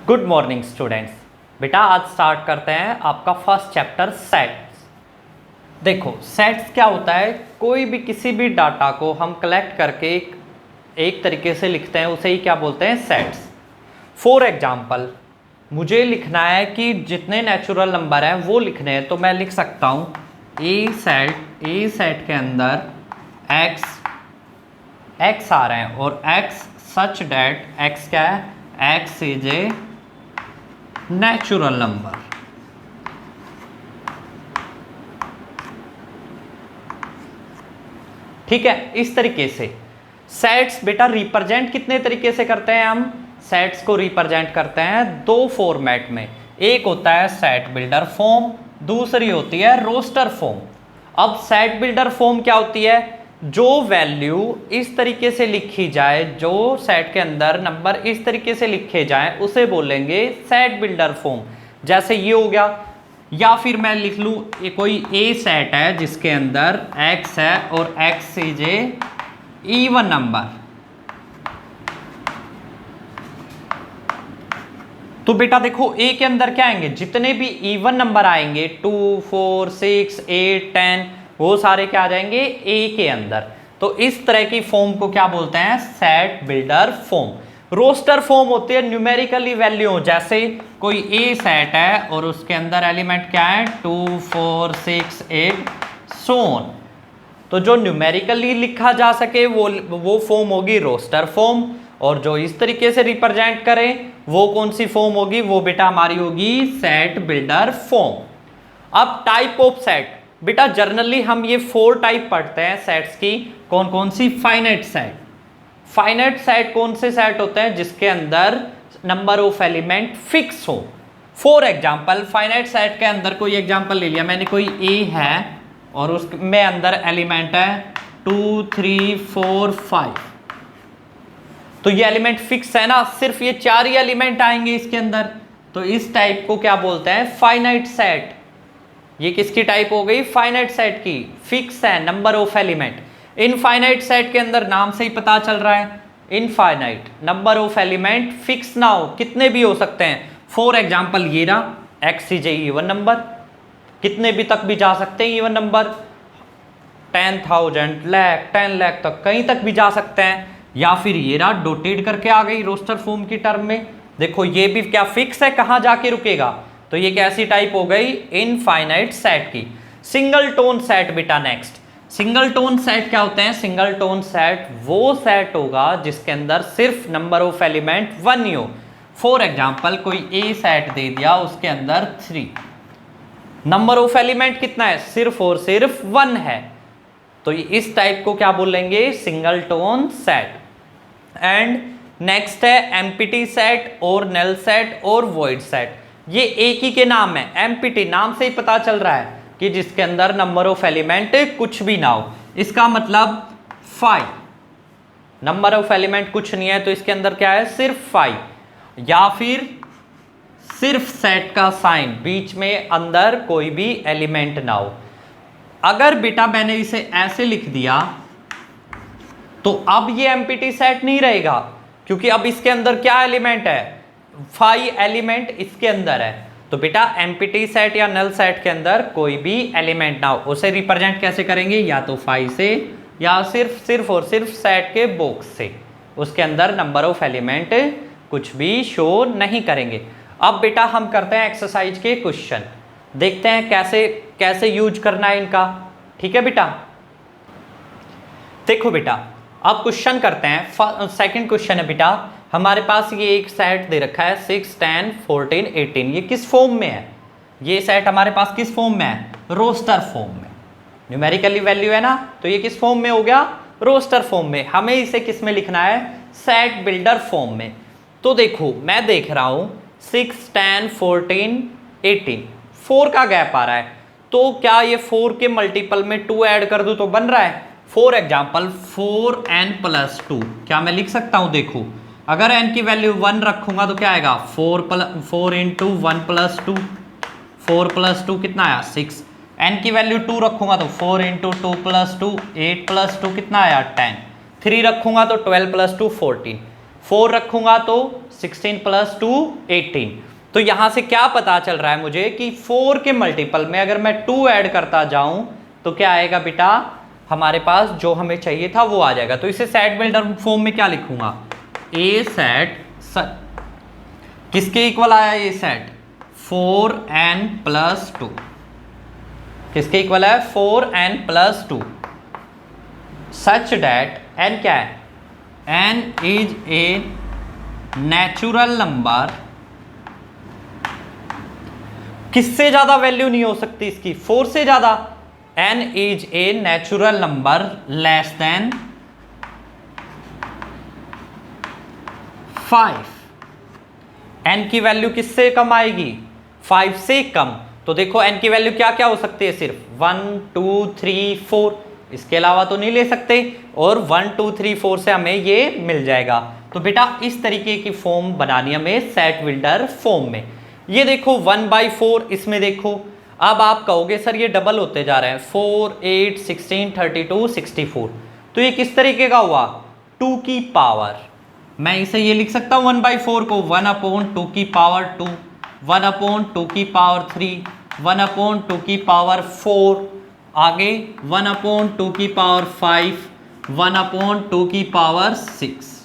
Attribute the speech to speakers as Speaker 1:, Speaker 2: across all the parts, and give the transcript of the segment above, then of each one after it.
Speaker 1: Good morning students. बेटा आज start करते हैं आपका फर्स्ट चैप्टर सेट्स। देखो सेट्स क्या होता है, कोई भी किसी भी डाटा को हम कलेक्ट करके एक तरीके से लिखते हैं, उसे ही क्या बोलते हैं, सेट्स। फॉर एग्जाम्पल मुझे लिखना है कि जितने नेचुरल नंबर हैं वो लिखने हैं, तो मैं लिख सकता हूँ ए सेट के अंदर एक्स आ रहे हैं और एक्स सच डैट एक्स क्या है, x is a natural number. ठीक है, इस तरीके से सेट्स बेटा रिप्रेजेंट कितने तरीके से करते हैं, हम सेट्स को रिप्रेजेंट करते हैं दो फॉर्मेट में। एक होता है सेट बिल्डर फॉर्म, दूसरी होती है रोस्टर फॉर्म। अब सेट बिल्डर फॉर्म क्या होती है, जो वैल्यू इस तरीके से लिखी जाए, जो सेट के अंदर नंबर इस तरीके से लिखे जाएं, उसे बोलेंगे सेट बिल्डर फॉर्म। जैसे ये हो गया, या फिर मैं लिख लूं ये कोई ए सेट है जिसके अंदर x है और x is A even number. तो बेटा देखो ए के अंदर क्या आएंगे, जितने भी इवन नंबर आएंगे 2, 4, 6, 8, 10 वो सारे क्या आ जाएंगे ए के अंदर। तो इस तरह की फॉर्म को क्या बोलते हैं, set builder form. Roster form होती है न्यूमेरिकली वैल्यू, जैसे कोई ए सेट है और उसके अंदर एलिमेंट क्या है 2, 4, 6, 8 सो ऑन। तो जो न्यूमेरिकली लिखा जा सके वो फॉर्म होगी रोस्टर फॉर्म, और जो इस तरीके से रिप्रेजेंट करे वो कौन सी फॉर्म होगी, वो बेटा हमारी होगी सेट बिल्डर फॉर्म। अब टाइप ऑफ सेट, बेटा जनरली हम ये 4 टाइप पढ़ते हैं सेट्स की। कौन कौन सी, फाइनाइट सेट। फाइनाइट सेट कौन से सेट होते हैं, जिसके अंदर नंबर ऑफ एलिमेंट फिक्स हो। फॉर एग्जांपल फाइनाइट सेट के अंदर कोई एग्जांपल ले लिया मैंने, कोई ए है और उसमें अंदर एलिमेंट है 2, 3, 4, 5। तो ये एलिमेंट फिक्स है ना, सिर्फ ये 4 ही एलिमेंट आएंगे इसके अंदर। तो इस टाइप को क्या बोलते हैं, फाइनाइट सेट। ये किसकी टाइप हो गई, फाइनाइट सेट की, फिक्स है number of element. Infinite set के अंदर नाम से ही पता चल रहा है, infinite number of element fix ना हो, कितने भी हो सकते हैं। फॉर एग्जांपल ये रहा x is a even number, कितने भी तक भी जा सकते हैं इवन नंबर, 10,000, लाख, 10 लाख तक, कहीं तक भी जा सकते हैं। या फिर ये रहा डोटेड करके आ गई रोस्टर फॉर्म की टर्म में, देखो ये भी क्या फिक्स है, कहां जाके रुकेगा। तो ये कैसी टाइप हो गई, इनफाइनाइट सेट की। सिंगल टोन सेट बेटा नेक्स्ट। सिंगल टोन सेट क्या होते हैं, सिंगल टोन सेट वो सेट होगा जिसके अंदर सिर्फ नंबर ऑफ एलिमेंट 1 ही हो। फॉर एग्जांपल कोई ए सेट दे दिया, उसके अंदर 3, नंबर ऑफ एलिमेंट कितना है, सिर्फ और सिर्फ 1 है। तो इस टाइप को क्या बोलेंगे, single tone set. And next है एम्प्टी सेट और नल सेट और वॉइड सेट। ये एक ही के नाम है, एम्प्टी नाम से ही पता चल रहा है कि जिसके अंदर नंबर ऑफ एलिमेंट कुछ भी ना हो। इसका मतलब 5, नंबर ऑफ एलिमेंट कुछ नहीं है तो इसके अंदर क्या है, सिर्फ 5। या फिर सिर्फ सेट का साइन, बीच में अंदर कोई भी एलिमेंट ना हो। अगर बेटा मैंने इसे ऐसे लिख दिया तो अब ये एम्प्टी सेट नहीं रहेगा, क्योंकि अब इसके अंदर क्या एलिमेंट है, 5 एलिमेंट इसके अंदर है। तो बेटा एम्प्टी सेट या नल सेट के अंदर कोई भी एलिमेंट ना हो, उसे रिप्रेजेंट कैसे करेंगे, या तो 5 से या सिर्फ और सिर्फ सेट के बॉक्स से, उसके अंदर नंबर ऑफ एलिमेंट कुछ भी शो नहीं करेंगे। अब बेटा हम करते हैं एक्सरसाइज के क्वेश्चन, देखते हैं कैसे कैसे यूज करना है इनका। ठीक है बेटा, देखो बेटा अब क्वेश्चन करते हैं। सेकंड क्वेश्चन है बेटा, हमारे पास ये एक सेट दे रखा है 6, 10, 14, 18। ये किस फॉर्म में है, ये सेट हमारे पास किस फॉर्म में है, रोस्टर फॉर्म में। न्यूमेरिकली वैल्यू है ना, तो ये किस फॉर्म में हो गया, रोस्टर फॉर्म में। हमें इसे किस में लिखना है, सेट बिल्डर फॉर्म में। तो देखो मैं देख रहा हूं 6, 10, 14, 18, 4 का गैप आ रहा है, तो क्या ये 4 के मल्टीपल में 2 ऐड कर दूं तो बन रहा है। फॉर एग्जाम्पल 4n+2, क्या मैं लिख सकता हूं, देखो अगर n की वैल्यू 1 रखूंगा तो क्या आएगा, 4 × 1 + 2, 4 + 2 कितना आया 6। n की वैल्यू 2 रखूंगा तो 4 × 2 + 2, 8 + 2 कितना आया 10। 3 रखूंगा तो 12 + 2 14। 4 रखूंगा तो 16 प्लस 2 18। तो यहां से क्या पता चल रहा है मुझे कि 4 के मल्टीपल में अगर मैं 2 ऐड करता जाऊं तो क्या आएगा बेटा, हमारे पास जो हमें चाहिए था वो आ जाएगा। तो इसे सेट बिल्डर फॉर्म में क्या लिखूंगा, ए सेट किसके इक्वल आया ये सेट, 4n प्लस 2, किसके इक्वल है, 4n plus 2, such that n क्या है, n is a natural number, किससे ज्यादा वैल्यू नहीं हो सकती इसकी, 4 से ज्यादा, n is a natural number less than 5। n की वैल्यू किससे कम आएगी, 5 से कम। तो देखो n की वैल्यू क्या क्या हो सकती है, सिर्फ 1 2 3 4, इसके अलावा तो नहीं ले सकते, और 1 2 3 4 से हमें ये मिल जाएगा। तो बेटा इस तरीके की फॉर्म बनानी हमें सेट बिल्डर फॉर्म में। ये देखो 1/4, इसमें देखो अब आप कहोगे सर ये डबल होते जा रहे हैं, 4 8 16 32 64, तो ये किस तरीके का हुआ, 2 की पावर, मैं इसे ये लिख सकता हूँ 1/4 को 1/2 की पावर 2, 1/2 की पावर 3, 1/2 की पावर 4, आगे 1/2 की पावर 5, 1/2 की पावर 6,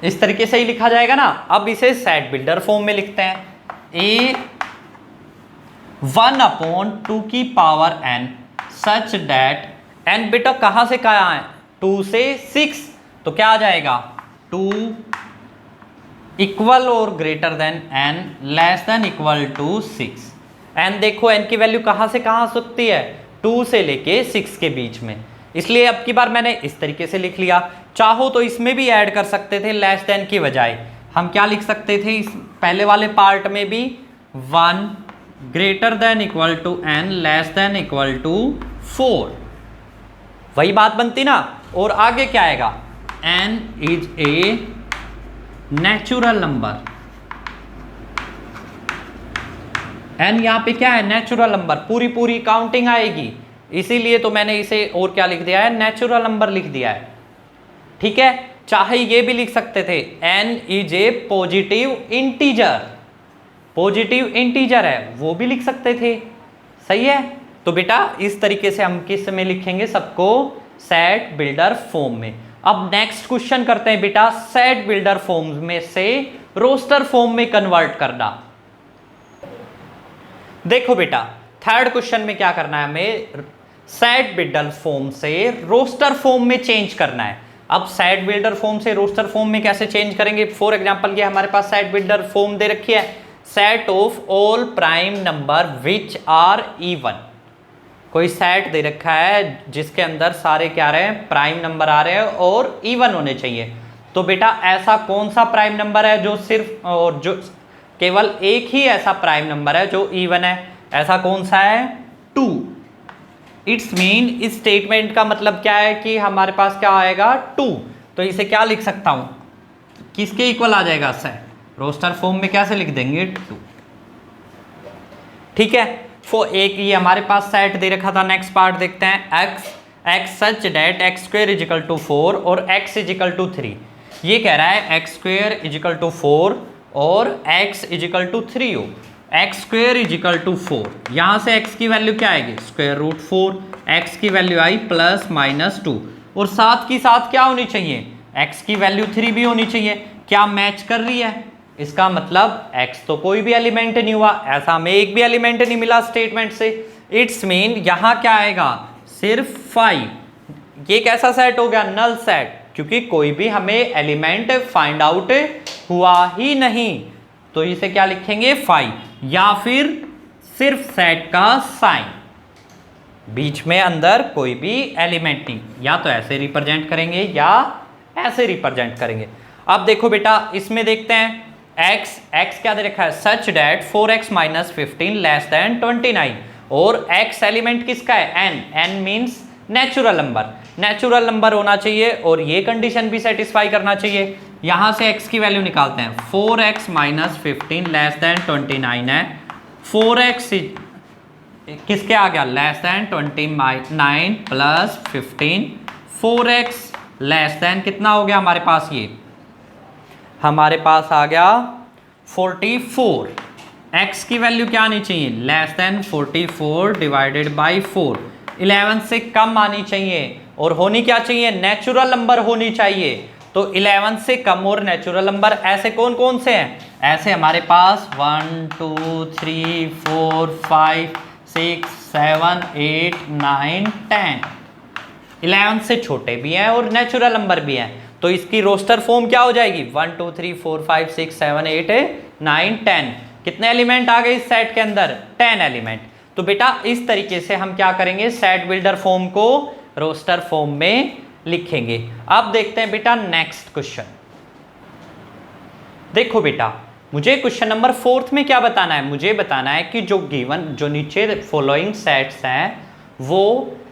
Speaker 1: इस तरीके से ही लिखा जाएगा ना। अब इसे सेट बिल्डर फॉर्म में लिखते हैं, ए 1/2 की power n such that n बेटा कहां से कहां है, 2 से 6, तो क्या आ जाएगा, 2 इक्वल और greater than n less than equal to 6। n देखो n की वैल्यू कहां से कहां आ सकती है, 2 से लेके 6 के बीच में, इसलिए अब की बार मैंने इस तरीके से लिख लिया। चाहो तो इसमें भी ऐड कर सकते थे, लेस देन की बजाय हम क्या लिख सकते थे, इस पहले वाले पार्ट में भी 1 greater than equal to n less than equal to 4, वही बात बनती ना। और आगे क्या आएगा, n is a natural number, n यहां पे क्या है, नेचुरल नंबर, पूरी पूरी काउंटिंग आएगी, इसीलिए तो मैंने इसे और क्या लिख दिया है, नेचुरल नंबर लिख दिया है, ठीक है। चाहे ये भी लिख सकते थे n is a positive integer, positive integer है वो भी लिख सकते थे, सही है। तो बेटा इस तरीके से हम किस में लिखेंगे सबको, सेट बिल्डर फॉर्म में। अब नेक्स्ट क्वेश्चन करते हैं बेटा, सेट बिल्डर फॉर्म में से रोस्टर फॉर्म में कन्वर्ट करना। देखो बेटा थर्ड क्वेश्चन में क्या करना है, हमें सेट बिल्डर फॉर्म से रोस्टर फॉर्म में चेंज करना है। अब सेट बिल्डर फॉर्म से रोस्टर फॉर्म में कैसे चेंज करेंगे, फॉर एग्जांपल ये हमारे पास सेट बिल्डर फॉर्म दे रखी है, set of all prime number which are even, कोई सेट दे रखा है जिसके अंदर सारे क्या रहे हैं, प्राइम नंबर आ रहे हैं और इवन होने चाहिए। तो बेटा ऐसा कौन सा प्राइम नंबर है जो सिर्फ और जो केवल एक ही ऐसा प्राइम नंबर है जो इवन है, ऐसा कौन सा है, 2। इट्स मीन इस स्टेटमेंट का मतलब क्या है कि हमारे पास क्या आएगा, 2। तो इसे क्या लिख सकता हूं, किसके इक्वल आ जाएगा, सेट, रोस्टर फॉर्म में कैसे लिख देंगे, 2, ठीक है। फॉर एक ये हमारे पास सेट दे रखा था, नेक्स्ट पार्ट देखते हैं, x such that x square is equal to 4 और x इज इक्वल टू 3। ये कह रहा है x square is equal to 4 और x इज इक्वल टू 3 हो, x square is equal to 4, यहाँ से x की वैल्यू क्या आएगी, स्क्वायर रूट 4, x की वैल्यू आई प्लस माइनस 2, और साथ की साथ क्या होनी चाहिए, x की वैल्यू 3 भी होनी चाहिए। क्या मैच कर रही है, इसका मतलब x तो कोई भी एलिमेंट नहीं हुआ, ऐसा हमें एक भी एलिमेंट नहीं मिला स्टेटमेंट से। इट्स मीन यहाँ क्या आएगा, सिर्फ 5। ये कैसा सेट हो गया, नल सेट, क्योंकि कोई भी हमें एलिमेंट फाइंड आउट हुआ ही नहीं। तो इसे क्या लिखेंगे, 5, या फिर सिर्फ सेट का साइन, बीच में अंदर कोई भी एलिमेंट नहीं, या तो ऐसे रिप्रेजेंट करेंगे या ऐसे रिप्रेजेंट करेंगे। अब देखो बेटा इसमें देखते हैं, x क्या दे रखा है, such that 4x minus 15 less than 29, और x एलिमेंट किसका है, n means natural number, natural number होना चाहिए और ये कंडीशन भी सेटिस्फाई करना चाहिए। यहां से x की वैल्यू निकालते हैं, 4x माइनस 15 लेस देन 29 है, 4x किसके आ गया, less than 29 plus 15, 4x less than कितना हो गया हमारे पास, ये हमारे पास आ गया 44। x की वैल्यू क्या आनी चाहिए, लेस देन 44 डिवाइडेड बाई 4। 11 से कम आनी चाहिए और होनी क्या चाहिए, नेचुरल नंबर होनी चाहिए। तो 11 से कम और नेचुरल नंबर ऐसे कौन कौन से हैं, ऐसे हमारे पास 1 2 3 4 5 6 7 8 9 10। 11 से छोटे भी हैं और नेचुरल नंबर भी हैं, तो इसकी रोस्टर फॉर्म क्या हो जाएगी, 1 2 3 4 5 6 7 8 9 10। कितने एलिमेंट आ गए इस सेट के अंदर, 10 एलिमेंट। तो बेटा इस तरीके से हम क्या करेंगे, सेट बिल्डर फॉर्म को रोस्टर फॉर्म में लिखेंगे। अब देखते हैं बेटा नेक्स्ट क्वेश्चन। देखो बेटा मुझे क्वेश्चन नंबर 4 में क्या बताना है, मुझे बताना है कि जो गिवन जो नीचे फॉलोइंग सेट्स हैं वो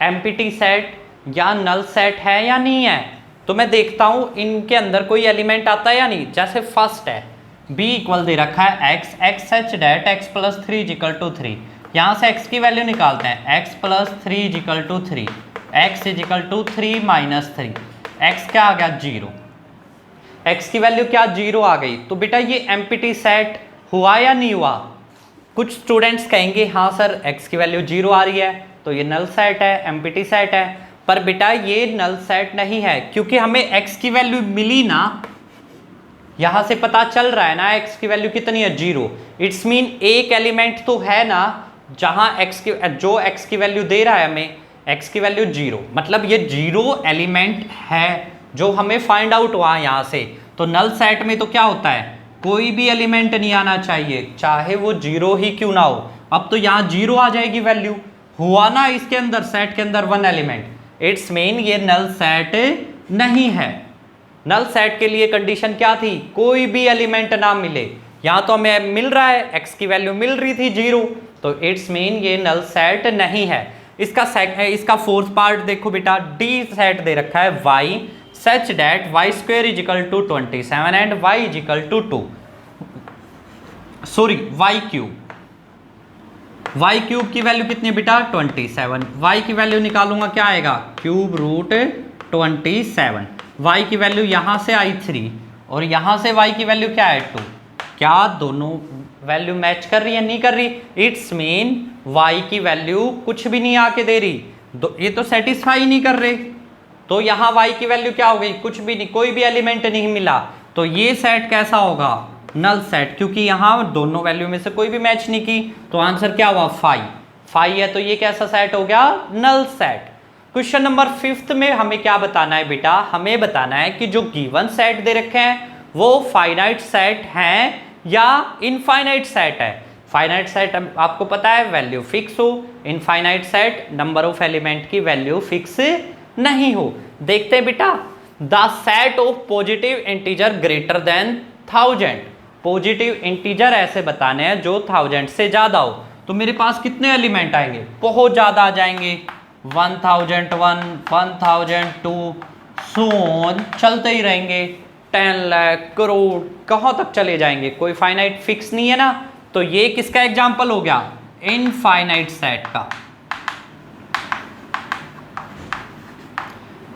Speaker 1: एम्प्टी सेट या नल सेट है या नहीं है। तो मैं देखता हूं इनके अंदर कोई एलिमेंट आता है या नहीं। जैसे फर्स्ट है b इक्वल दे रखा है x such that x plus 3 equal to 3। यहां से x की वैल्यू निकालते हैं, x plus 3 equal to 3, x equal to 3 minus 3, x क्या आ गया 0, x की वैल्यू क्या 0 आ गई। तो बेटा ये एम्प्टी सेट हुआ या नहीं हुआ। कुछ स्टूडेंट्स कहेंगे हाँ सर x की वैल्यू 0 आ रही है तो ये नल सेट है, एम्प्टी सेट है। पर बेटा ये नल सेट नहीं है क्योंकि हमें x की वैल्यू मिली ना, यहां से पता चल रहा है ना x की वैल्यू कितनी है 0। इट्स मीन एक एलिमेंट तो है ना जहां जो x की वैल्यू दे रहा है हमें, x की वैल्यू 0, मतलब ये 0 एलिमेंट है जो हमें फाइंड आउट हुआ यहां से। तो नल सेट में तो क्या होता है, कोई भी एलिमेंट नहीं आना चाहिए चाहे वो 0 ही क्यों ना हो। अब तो यहाँ 0 आ जाएगी वैल्यू, हुआ ना इसके अंदर सेट के अंदर 1 एलिमेंट। इट्स मीन ये नल सेट नहीं है। नल सेट के लिए कंडीशन क्या थी, कोई भी एलिमेंट ना मिले। यहां तो हमें मिल रहा है, x की वैल्यू मिल रही थी 0, तो इट्स मीन ये नल सेट नहीं है। इसका फोर्थ पार्ट देखो बेटा, d सेट दे रखा है y such that y square is equal to 27 and y is equal to 2, sorry y cube की वैल्यू कितनी है बेटा 27। y की वैल्यू निकालूंगा क्या आएगा, क्यूब रूट 27। y की वैल्यू यहां से आई 3 और यहां से y की वैल्यू क्या है 2। क्या दोनों वैल्यू मैच कर रही है, नहीं कर रही। इट्स मीन y की वैल्यू कुछ भी नहीं आके दे रही, ये तो सेटिस्फाई नहीं कर रहे। तो यहां y की वैल्यू क्या हो गई, कुछ भी नहीं, कोई भी एलिमेंट नहीं मिला। तो ये सेट कैसा होगा, नल सेट, क्योंकि यहां दोनों वैल्यू में से कोई भी मैच नहीं की। तो आंसर क्या हुआ 5 है, तो ये कैसा सेट हो गया, नल सेट। क्वेश्चन नंबर 5 में हमें क्या बताना है बेटा, हमें बताना है कि जो गिवन सेट दे रखे हैं वो फाइनाइट सेट हैं या इनफाइनाइट सेट है। फाइनाइट सेट आपको पता है वैल्यू फिक्स हो, infinite set number of element की वैल्यू फिक्स नहीं हो। देखते हैं बेटा, the set of positive integer greater than 1000। Positive integer ऐसे बताने हैं जो 1000 से ज्यादा हो। तो मेरे पास कितने एलिमेंट आएंगे, बहुत ज्यादा आ जाएंगे, 1001, 1002 सोन चलते ही रहेंगे, 10 लाख करोड़ कहाँ तक चले जाएंगे, कोई फाइनाइट फिक्स नहीं है ना। तो ये किसका एग्जाम्पल हो गया, इनफाइनाइट सेट का।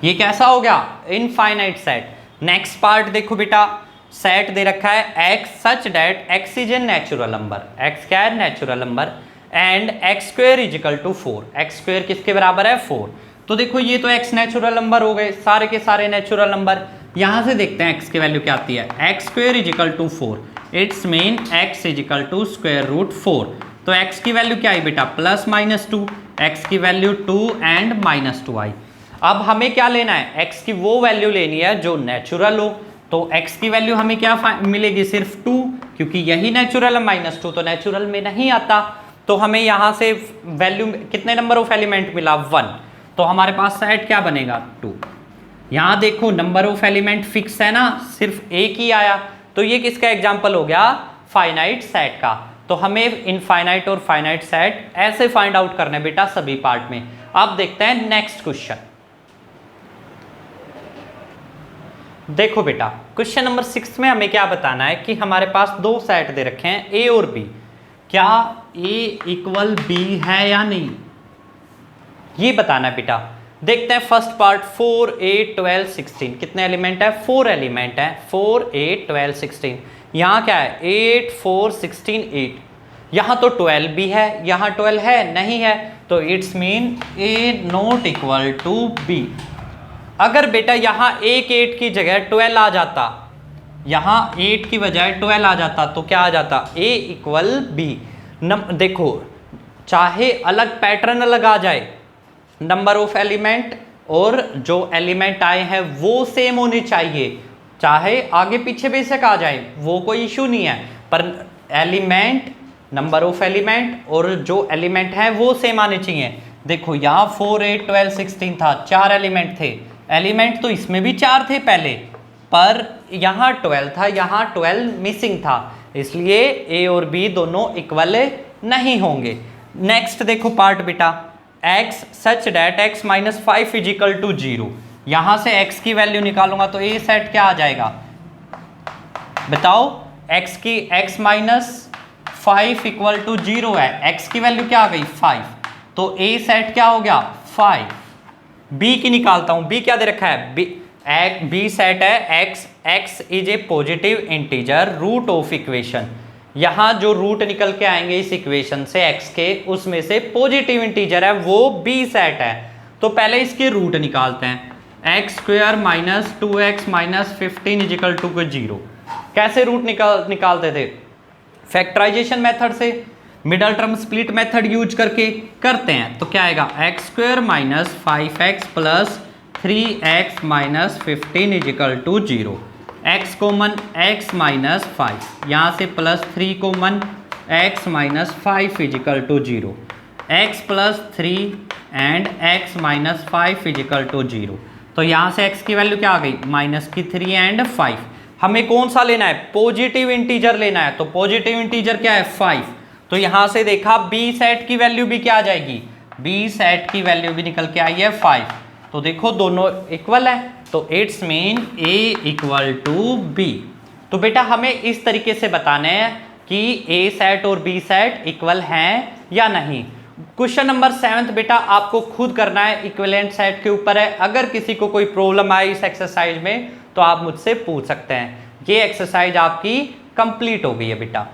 Speaker 1: ये कैसा हो गया, इनफाइनाइट सेट। नेक्स्ट पार्ट देखो बेटा, सेट दे रखा है x such that x is a natural number, x क्या है natural number, and x square is equal to 4। x square किसके बराबर है 4। तो देखो ये तो x नेचुरल नंबर हो गए, सारे के सारे नेचुरल नंबर। यहां से देखते हैं x की वैल्यू क्या आती है, x square is equal to 4। It's mean x is equal to square root 4। तो x की वैल्यू क्या आई बेटा प्लस माइनस 2, x की वैल्यू 2 एंड माइनस 2 आई। अब हमें क्या लेना है, x की वो वैल्यू लेनी है जो नेचुरल हो। तो x की वैल्यू हमें क्या मिलेगी, सिर्फ 2, क्योंकि यही नेचुरल है, माइनस 2 तो नेचुरल में नहीं आता। तो हमें यहां से वैल्यू कितने नंबर ऑफ एलिमेंट मिला 1, तो हमारे पास सेट क्या बनेगा 2। यहां देखो नंबर ऑफ एलिमेंट फिक्स है ना, सिर्फ एक ही आया। तो ये किसका एग्जाम्पल हो गया, फाइनाइट सेट का। तो हमें इनफाइनाइट और फाइनाइट सेट ऐसे फाइंड आउट करने बेटा सभी पार्ट में। अब देखते हैं नेक्स्ट क्वेश्चन। देखो बेटा क्वेश्चन नंबर 6 में हमें क्या बताना है कि हमारे पास दो सेट दे रखे हैं ए और बी, क्या ए इक्वल बी है या नहीं, ये बताना है बेटा। देखते हैं फर्स्ट पार्ट 4 8 12 16 कितने एलिमेंट है 4 एलिमेंट है 4 8 12 16 यहाँ क्या है 8 4 16 8 यहाँ तो 12 भी है यहाँ 12 है नहीं है तो it's mean A not equal to B। अगर बेटा यहाँ एक 8 की जगह 12 आ जाता यहाँ 8 की बजाय 12 आ जाता तो क्या आ जाता A इक्वल B। देखो चाहे अलग पैटर्न अलग आ जाए नंबर ऑफ एलिमेंट और जो एलिमेंट आए हैं वो सेम होने चाहिए, चाहे आगे पीछे बेशक आ जाए वो कोई इशू नहीं है, पर एलिमेंट नंबर ऑफ एलिमेंट और जो एलिमेंट है वो सेम आने चाहिए। देखो यहाँ 4 8 12 16 था 4 एलिमेंट थे, एलिमेंट तो इसमें भी 4 थे पहले पर यहाँ 12 था यहाँ 12 मिसिंग था इसलिए A और B दोनों इक्वल नहीं होंगे। नेक्स्ट देखो पार्ट बेटा x such that x minus 5 is equal to 0। यहां से x की वैल्यू निकालूंगा तो A सेट क्या आ जाएगा बताओ x की x माइनस 5 इक्वल टू 0 है, x की वैल्यू क्या आ गई 5 तो A सेट क्या हो गया 5। B की निकालता हूं B क्या दे रखा है B सेट है x is a positive integer root of equation. यहाँ जो रूट निकल के आएंगे इस इक्वेशन से x के उसमें से पॉजिटिव इंटीजर है वो B सेट है। तो पहले इसके रूट निकालते हैं x square minus 2x minus 15 equal to 0। कैसे रूट निकालते थे फैक्टराइजेशन मेथड से, middle term split method use करके करते हैं तो क्या आएगा x square minus 5x plus 3x minus 15 equal to 0। x common x minus 5 यहाँ से plus 3 common x minus 5 equal to 0 x plus 3 and x minus 5 equal to 0। तो यहाँ से x की वैल्यू क्या आ गई माइनस की 3 एंड 5। हमें कौन सा लेना है पॉजिटिव इंटीजर लेना है तो पॉजिटिव इंटीजर क्या है 5। तो यहाँ से देखा B सेट की वैल्यू भी क्या आ जाएगी B सेट की वैल्यू भी निकल के आई है 5। तो देखो दोनों इक्वल है तो it's mean A equal to B। तो बेटा हमें इस तरीके से बताना है कि A सेट और B सेट इक्वल हैं या नहीं। क्वेश्चन नंबर 7 बेटा आपको खुद करना है, इक्विवेलेंट सेट के ऊपर है। अगर किसी को कोई प्रॉब्लम आए इस एक्सरसाइज में तो आप मुझसे पूछ सकते हैं। ये एक्सरसाइज आपकी कंप्लीट हो गई है बेटा।